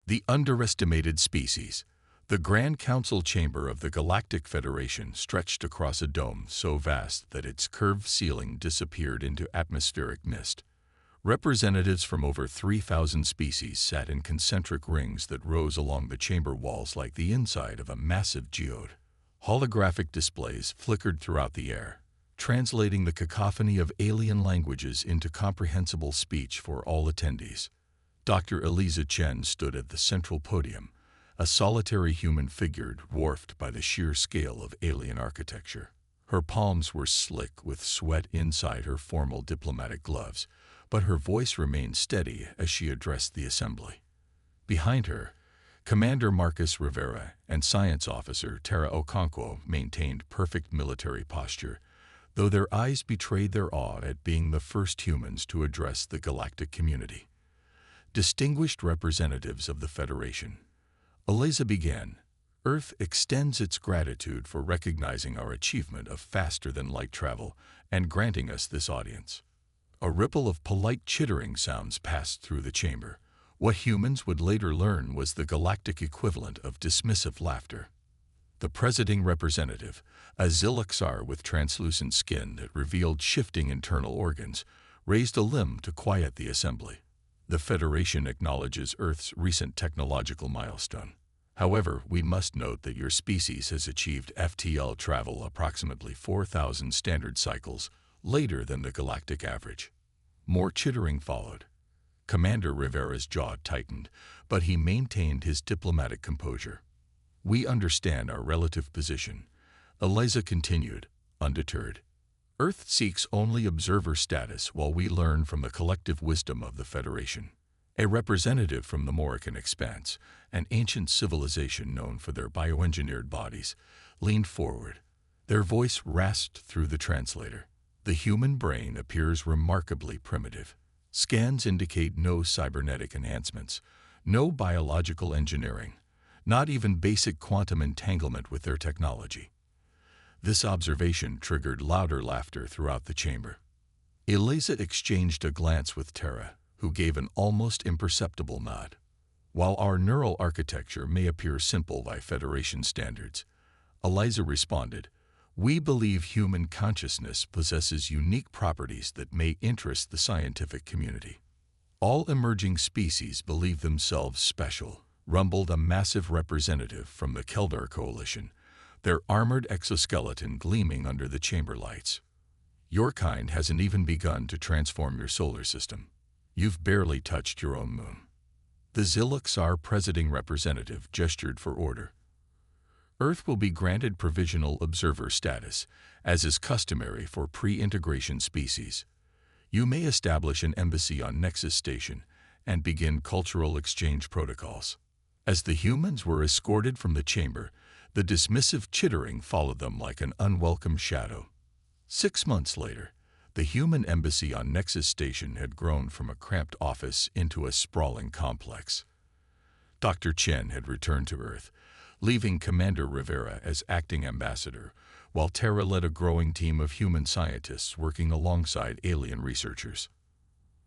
The underestimated species. The Grand Council chamber of the Galactic Federation stretched across a dome so vast that its curved ceiling disappeared into atmospheric mist. Representatives from over 3,000 species sat in concentric rings that rose along the chamber walls like the inside of a massive geode. Holographic displays flickered throughout the air, translating the cacophony of alien languages into comprehensible speech for all attendees. Dr. Eliza Chen stood at the central podium, a solitary human figure dwarfed by the sheer scale of alien architecture. Her palms were slick with sweat inside her formal diplomatic gloves, but her voice remained steady as she addressed the assembly. Behind her, Commander Marcus Rivera and Science Officer Tara Okonkwo maintained perfect military posture, though their eyes betrayed their awe at being the first humans to address the galactic community. Distinguished representatives of the Federation, Eliza began. Earth extends its gratitude for recognizing our achievement of faster-than-light travel and granting us this audience. A ripple of polite chittering sounds passed through the chamber. What humans would later learn was the galactic equivalent of dismissive laughter. The presiding representative, a Ziluxar with translucent skin that revealed shifting internal organs, raised a limb to quiet the assembly. The Federation acknowledges Earth's recent technological milestone. However, we must note that your species has achieved FTL travel approximately 4,000 standard cycles later than the galactic average. More chittering followed. Commander Rivera's jaw tightened, but he maintained his diplomatic composure. We understand our relative position, Eliza continued, undeterred. Earth seeks only observer status while we learn from the collective wisdom of the Federation. A representative from the Morrican Expanse, an ancient civilization known for their bioengineered bodies, leaned forward. Their voice rasped through the translator. The human brain appears remarkably primitive. Scans indicate no cybernetic enhancements, no biological engineering, not even basic quantum entanglement with their technology. This observation triggered louder laughter throughout the chamber. Eliza exchanged a glance with Tara, who gave an almost imperceptible nod. While our neural architecture may appear simple by Federation standards, Eliza responded, we believe human consciousness possesses unique properties that may interest the scientific community. All emerging species believe themselves special, rumbled a massive representative from the Keldar Coalition, their armored exoskeleton gleaming under the chamber lights. Your kind hasn't even begun to transform your solar system. You've barely touched your own moon. The Ziluxar presiding representative gestured for order. Earth will be granted provisional observer status, as is customary for pre-integration species. You may establish an embassy on Nexus Station and begin cultural exchange protocols. As the humans were escorted from the chamber, the dismissive chittering followed them like an unwelcome shadow. 6 months later, the human embassy on Nexus Station had grown from a cramped office into a sprawling complex. Dr. Chen had returned to Earth, leaving Commander Rivera as acting ambassador, while Tara led a growing team of human scientists working alongside alien researchers.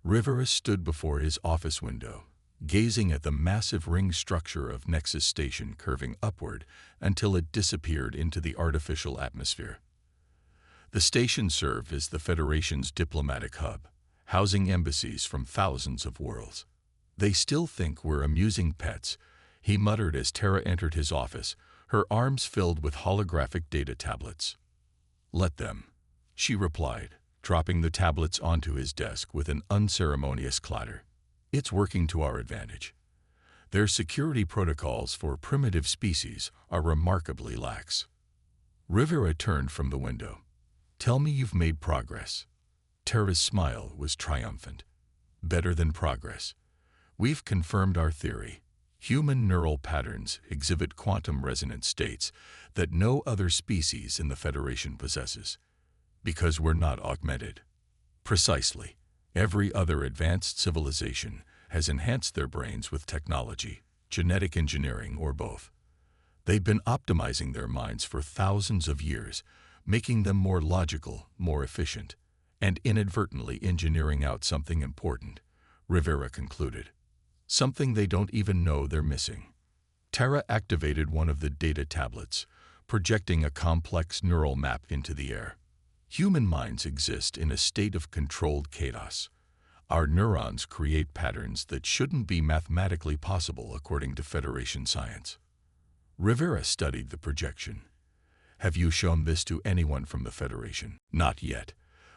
Rivera stood before his office window, gazing at the massive ring structure of Nexus Station curving upward until it disappeared into the artificial atmosphere. The station served as the Federation's diplomatic hub, housing embassies from thousands of worlds. They still think we're amusing pets, he muttered as Tara entered his office, her arms filled with holographic data tablets. Let them, she replied, dropping the tablets onto his desk with an unceremonious clatter. It's working to our advantage. Their security protocols for primitive species are remarkably lax. Rivera turned from the window. Tell me you've made progress. Tara's smile was triumphant. Better than progress. We've confirmed our theory. Human neural patterns exhibit quantum resonant states that no other species in the Federation possesses, because we're not augmented. Precisely. Every other advanced civilization has enhanced their brains with technology, genetic engineering, or both. They've been optimizing their minds for thousands of years, making them more logical, more efficient, and inadvertently engineering out something important, Rivera concluded. something they don't even know they're missing. Terra activated one of the data tablets, projecting a complex neural map into the air. Human minds exist in a state of controlled chaos. Our neurons create patterns that shouldn't be mathematically possible according to Federation science. Rivera studied the projection. Have you shown this to anyone from the Federation? Not yet,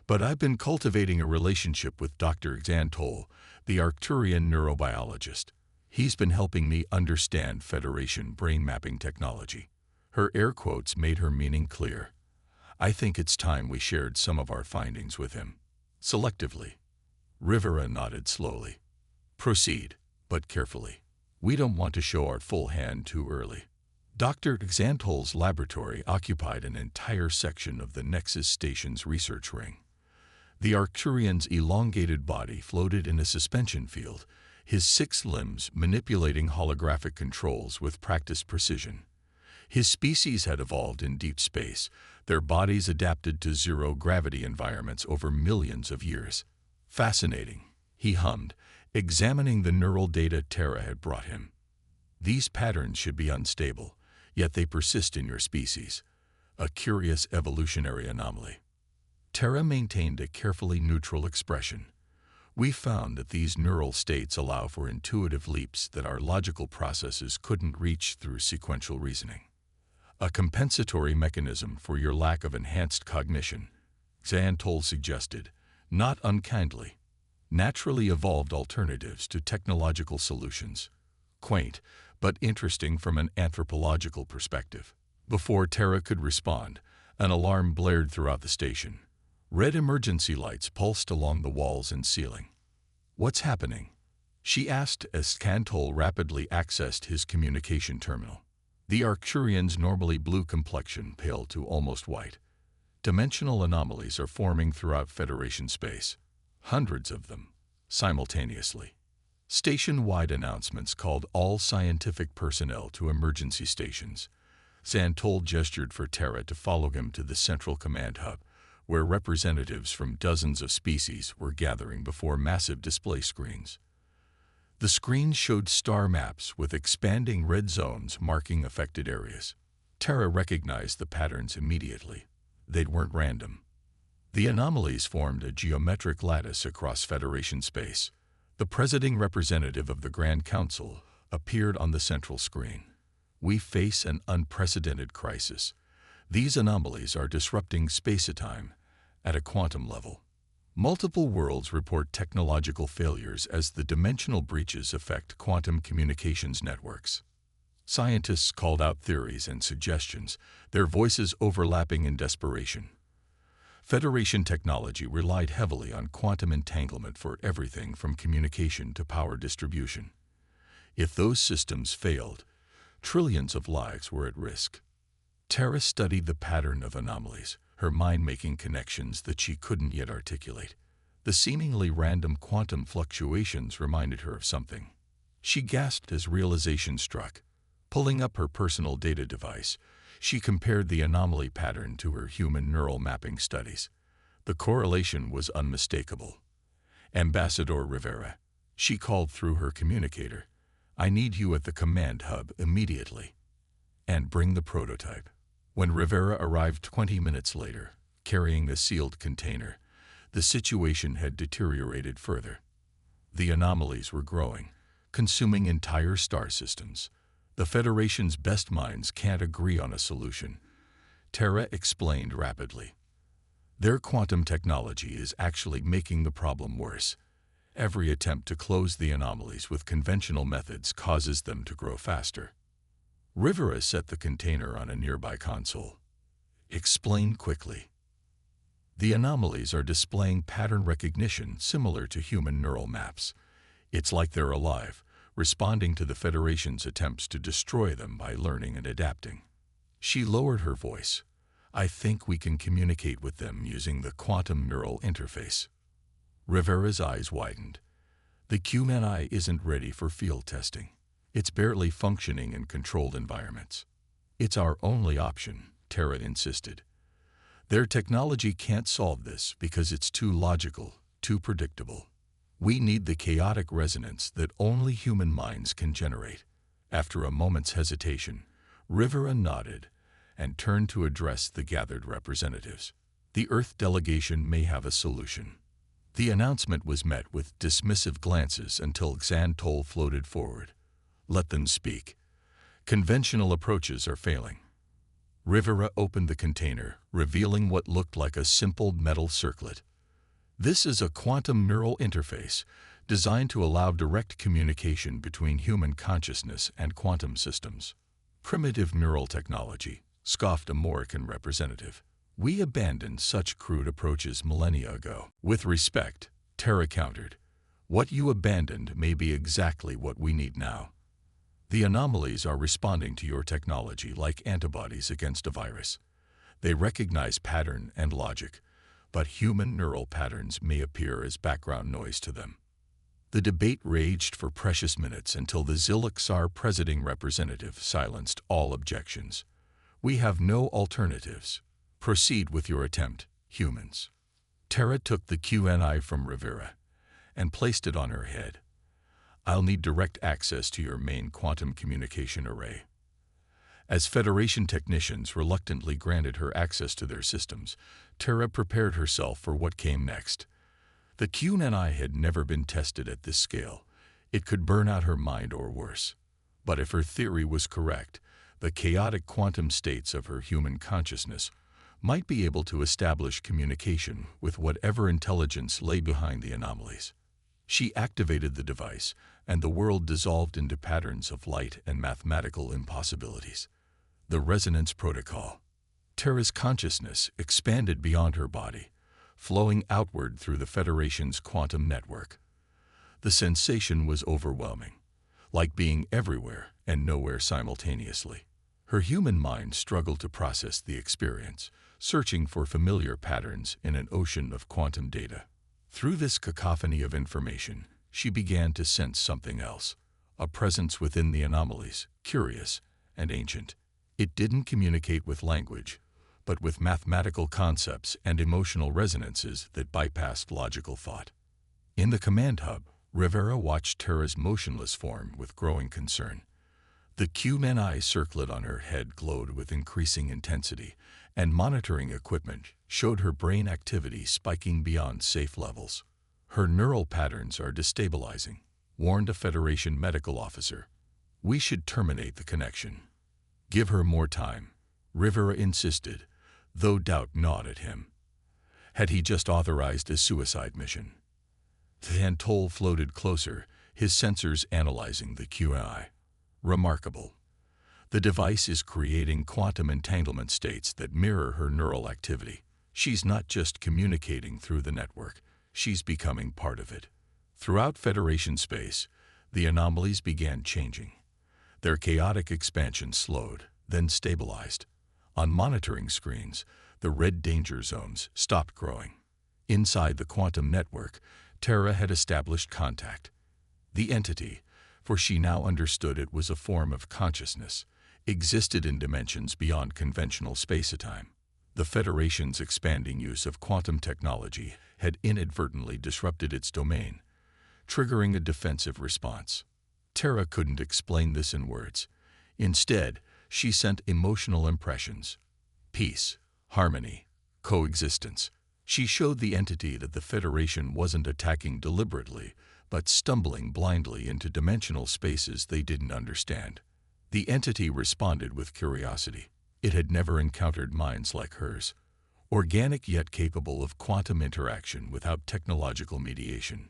but I've been cultivating a relationship with Dr. Xantol, the Arcturian neurobiologist. He's been helping me understand Federation brain mapping technology. Her air quotes made her meaning clear. I think it's time we shared some of our findings with him. Selectively. Rivera nodded slowly. Proceed, but carefully. We don't want to show our full hand too early. Dr. Xantol's laboratory occupied an entire section of the Nexus Station's research ring. The Arcturian's elongated body floated in a suspension field, his 6 limbs manipulating holographic controls with practiced precision. His species had evolved in deep space, their bodies adapted to zero-gravity environments over millions of years. Fascinating, he hummed, examining the neural data Terra had brought him. These patterns should be unstable, yet they persist in your species. A curious evolutionary anomaly. Terra maintained a carefully neutral expression. We found that these neural states allow for intuitive leaps that our logical processes couldn't reach through sequential reasoning. A compensatory mechanism for your lack of enhanced cognition, Xantol suggested, not unkindly. Naturally evolved alternatives to technological solutions. Quaint, but interesting from an anthropological perspective. Before Terra could respond, an alarm blared throughout the station. Red emergency lights pulsed along the walls and ceiling. What's happening? She asked as Xantol rapidly accessed his communication terminal. The Arcturian's normally blue complexion paled to almost white. Dimensional anomalies are forming throughout Federation space. Hundreds of them, simultaneously. Station-wide announcements called all scientific personnel to emergency stations. Xantol gestured for Terra to follow him to the central command hub, where representatives from dozens of species were gathering before massive display screens. The screens showed star maps with expanding red zones marking affected areas. Terra recognized the patterns immediately. They weren't random. The anomalies formed a geometric lattice across Federation space. The presiding representative of the Grand Council appeared on the central screen. We face an unprecedented crisis. These anomalies are disrupting space-time at a quantum level. Multiple worlds report technological failures as the dimensional breaches affect quantum communications networks. Scientists called out theories and suggestions, their voices overlapping in desperation. Federation technology relied heavily on quantum entanglement for everything from communication to power distribution. If those systems failed, trillions of lives were at risk. Terra studied the pattern of anomalies, her mind making connections that she couldn't yet articulate. The seemingly random quantum fluctuations reminded her of something. She gasped as realization struck. Pulling up her personal data device, she compared the anomaly pattern to her human neural mapping studies. The correlation was unmistakable. Ambassador Rivera, she called through her communicator, I need you at the command hub immediately. And bring the prototype. When Rivera arrived 20 minutes later, carrying the sealed container, the situation had deteriorated further. The anomalies were growing, consuming entire star systems. The Federation's best minds can't agree on a solution. Terra explained rapidly. Their quantum technology is actually making the problem worse. Every attempt to close the anomalies with conventional methods causes them to grow faster. Rivera set the container on a nearby console. Explain quickly. The anomalies are displaying pattern recognition similar to human neural maps. It's like they're alive, responding to the Federation's attempts to destroy them by learning and adapting. She lowered her voice. I think we can communicate with them using the quantum neural interface. Rivera's eyes widened. The QMNI isn't ready for field testing. It's barely functioning in controlled environments. It's our only option, Terra insisted. Their technology can't solve this because it's too logical, too predictable. We need the chaotic resonance that only human minds can generate. After a moment's hesitation, Rivera nodded and turned to address the gathered representatives. The Earth delegation may have a solution. The announcement was met with dismissive glances until Xantol floated forward. Let them speak. Conventional approaches are failing. Rivera opened the container, revealing what looked like a simple metal circlet. This is a quantum neural interface designed to allow direct communication between human consciousness and quantum systems. Primitive neural technology, scoffed a Morrican representative. We abandoned such crude approaches millennia ago. With respect, Terra countered. What you abandoned may be exactly what we need now. The anomalies are responding to your technology like antibodies against a virus. They recognize pattern and logic, but human neural patterns may appear as background noise to them. The debate raged for precious minutes until the Zilixar presiding representative silenced all objections. We have no alternatives. Proceed with your attempt, humans. Terra took the QNI from Rivera and placed it on her head. I'll need direct access to your main quantum communication array. As Federation technicians reluctantly granted her access to their systems, Terra prepared herself for what came next. The QNI had never been tested at this scale. It could burn out her mind or worse. But if her theory was correct, the chaotic quantum states of her human consciousness might be able to establish communication with whatever intelligence lay behind the anomalies. She activated the device, and the world dissolved into patterns of light and mathematical impossibilities. The resonance protocol. Terra's consciousness expanded beyond her body, flowing outward through the Federation's quantum network. The sensation was overwhelming, like being everywhere and nowhere simultaneously. Her human mind struggled to process the experience, searching for familiar patterns in an ocean of quantum data. Through this cacophony of information, she began to sense something else, a presence within the anomalies, curious and ancient. It didn't communicate with language, but with mathematical concepts and emotional resonances that bypassed logical thought. In the command hub, Rivera watched Terra's motionless form with growing concern. The QNI circlet on her head glowed with increasing intensity, and monitoring equipment showed her brain activity spiking beyond safe levels. Her neural patterns are destabilizing, warned a Federation medical officer. We should terminate the connection. Give her more time, Rivera insisted, though doubt gnawed at him. Had he just authorized a suicide mission? Xantol floated closer, his sensors analyzing the QI. Remarkable. The device is creating quantum entanglement states that mirror her neural activity. She's not just communicating through the network, she's becoming part of it. Throughout Federation space, the anomalies began changing. Their chaotic expansion slowed, then stabilized. On monitoring screens, the red danger zones stopped growing. Inside the quantum network, Terra had established contact. The entity, for she now understood it was a form of consciousness, existed in dimensions beyond conventional space-time. The Federation's expanding use of quantum technology had inadvertently disrupted its domain, triggering a defensive response. Terra couldn't explain this in words. Instead, she sent emotional impressions. Peace, harmony, coexistence. She showed the entity that the Federation wasn't attacking deliberately, but stumbling blindly into dimensional spaces they didn't understand. The entity responded with curiosity. It had never encountered minds like hers, organic yet capable of quantum interaction without technological mediation.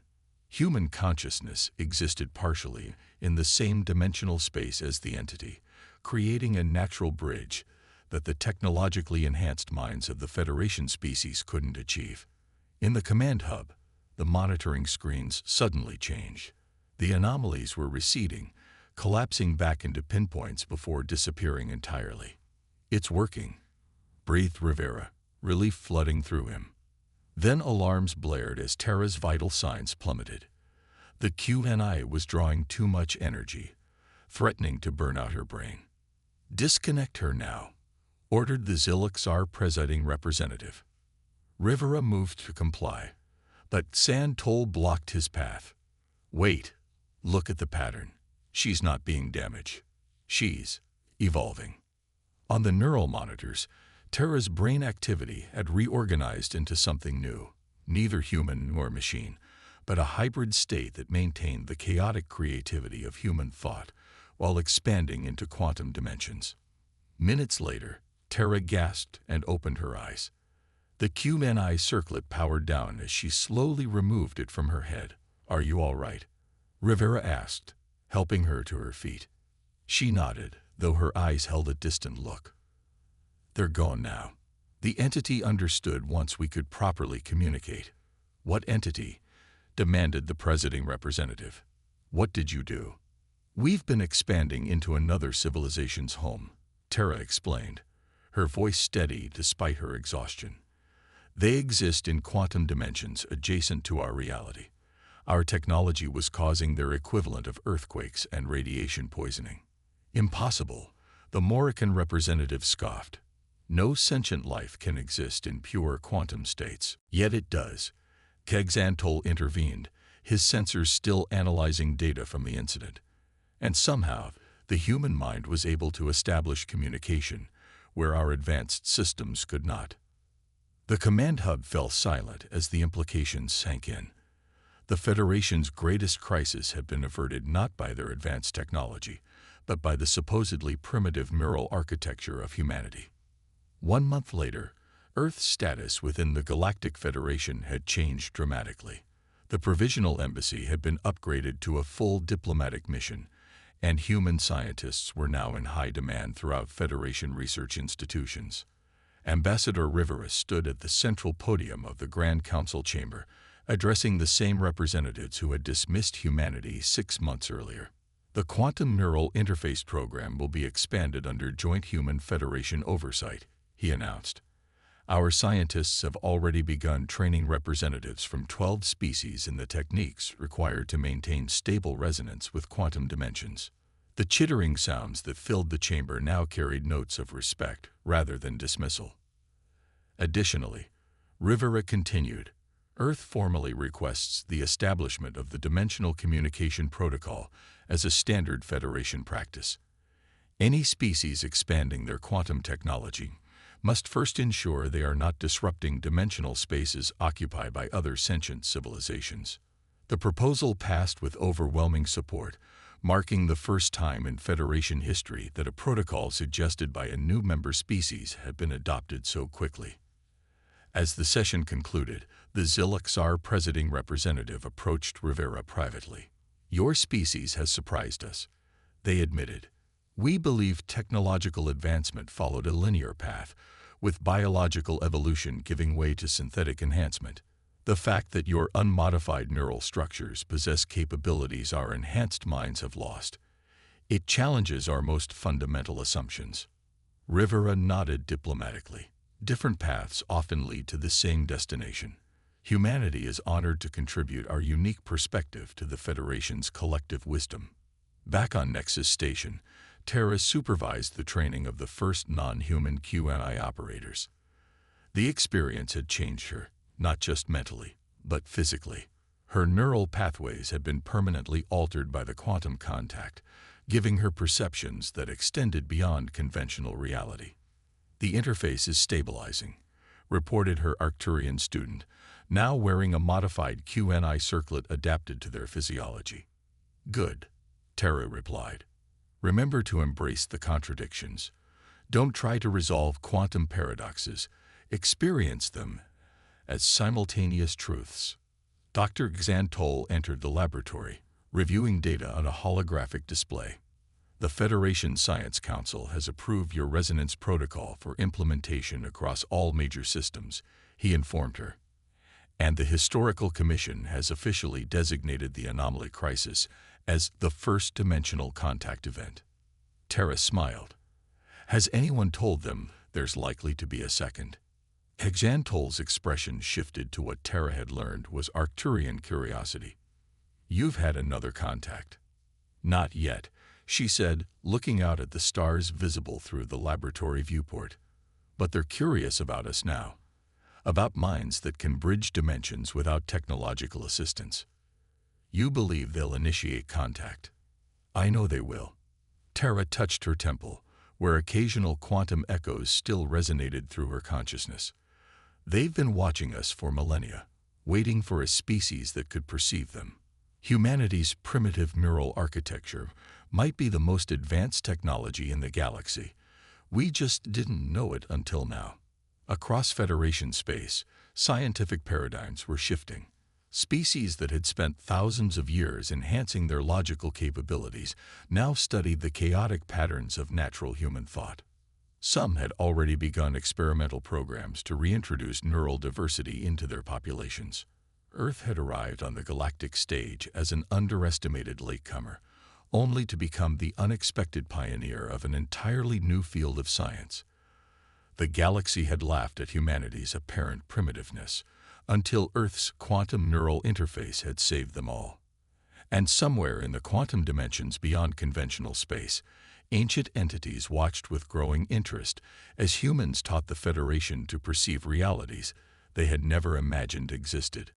Human consciousness existed partially in the same dimensional space as the entity, creating a natural bridge that the technologically enhanced minds of the Federation species couldn't achieve. In the command hub, the monitoring screens suddenly changed. The anomalies were receding, collapsing back into pinpoints before disappearing entirely. It's working, breathed Rivera, relief flooding through him. Then alarms blared as Terra's vital signs plummeted. The QNI was drawing too much energy, threatening to burn out her brain. Disconnect her now, ordered the Zilixar presiding representative. Rivera moved to comply, But Xantol blocked his path. Wait, look at the pattern. She's not being damaged. She's evolving. On the neural monitors, Terra's brain activity had reorganized into something new, neither human nor machine, but a hybrid state that maintained the chaotic creativity of human thought while expanding into quantum dimensions. Minutes later, Terra gasped and opened her eyes. The QNI circlet powered down as she slowly removed it from her head. "Are you all right?" Rivera asked, helping her to her feet. She nodded, though her eyes held a distant look. "They're gone now. The entity understood once we could properly communicate." "What entity?" demanded the presiding representative. "What did you do?" "We've been expanding into another civilization's home," Terra explained, her voice steady despite her exhaustion. "They exist in quantum dimensions adjacent to our reality. Our technology was causing their equivalent of earthquakes and radiation poisoning." "Impossible," the Morrican representative scoffed. "No sentient life can exist in pure quantum states." "Yet it does." Xantol intervened, his sensors still analyzing data from the incident. "And somehow, the human mind was able to establish communication where our advanced systems could not." The command hub fell silent as the implications sank in. The Federation's greatest crisis had been averted not by their advanced technology, but by the supposedly primitive neural architecture of humanity. 1 month later, Earth's status within the Galactic Federation had changed dramatically. The provisional embassy had been upgraded to a full diplomatic mission, and human scientists were now in high demand throughout Federation research institutions. Ambassador Rivera stood at the central podium of the Grand Council chamber, addressing the same representatives who had dismissed humanity 6 months earlier. "The Quantum Neural Interface Program will be expanded under Joint Human Federation oversight," he announced. "Our scientists have already begun training representatives from 12 species in the techniques required to maintain stable resonance with quantum dimensions." The chittering sounds that filled the chamber now carried notes of respect rather than dismissal. Additionally, Rivera continued, "Earth formally requests the establishment of the Dimensional Communication Protocol as a standard Federation practice. Any species expanding their quantum technology must first ensure they are not disrupting dimensional spaces occupied by other sentient civilizations." The proposal passed with overwhelming support, marking the first time in Federation history that a protocol suggested by a new member species had been adopted so quickly. As the session concluded, the Zilaxar presiding representative approached Rivera privately. "Your species has surprised us," they admitted. "We believe technological advancement followed a linear path, with biological evolution giving way to synthetic enhancement. The fact that your unmodified neural structures possess capabilities our enhanced minds have lost. It challenges our most fundamental assumptions." Rivera nodded diplomatically. "Different paths often lead to the same destination. Humanity is honored to contribute our unique perspective to the Federation's collective wisdom." Back on Nexus Station, Terra supervised the training of the first non-human QNI operators. The experience had changed her, not just mentally, but physically. Her neural pathways had been permanently altered by the quantum contact, giving her perceptions that extended beyond conventional reality. "The interface is stabilizing," reported her Arcturian student, now wearing a modified QNI circlet adapted to their physiology. "Good," Terra replied. "Remember to embrace the contradictions. Don't try to resolve quantum paradoxes. Experience them as simultaneous truths." Dr. Xantol entered the laboratory, reviewing data on a holographic display. "The Federation Science Council has approved your resonance protocol for implementation across all major systems," he informed her. "And the Historical Commission has officially designated the anomaly crisis as the first dimensional contact event." Terra smiled. "Has anyone told them there's likely to be a second?" Xantol's expression shifted to what Terra had learned was Arcturian curiosity. "You've had another contact." "Not yet," she said, looking out at the stars visible through the laboratory viewport. "But they're curious about us now. about minds that can bridge dimensions without technological assistance. You believe they'll initiate contact. I know they will. Tara touched her temple, where occasional quantum echoes still resonated through her consciousness. They've been watching us for millennia, waiting for a species that could perceive them. Humanity's primitive neural architecture might be the most advanced technology in the galaxy. We just didn't know it until now. Across Federation space, scientific paradigms were shifting. Species that had spent thousands of years enhancing their logical capabilities now studied the chaotic patterns of natural human thought. Some had already begun experimental programs to reintroduce neural diversity into their populations. Earth had arrived on the galactic stage as an underestimated latecomer, only to become the unexpected pioneer of an entirely new field of science. The galaxy had laughed at humanity's apparent primitiveness, until Earth's quantum neural interface had saved them all. And somewhere in the quantum dimensions beyond conventional space, ancient entities watched with growing interest as humans taught the Federation to perceive realities they had never imagined existed.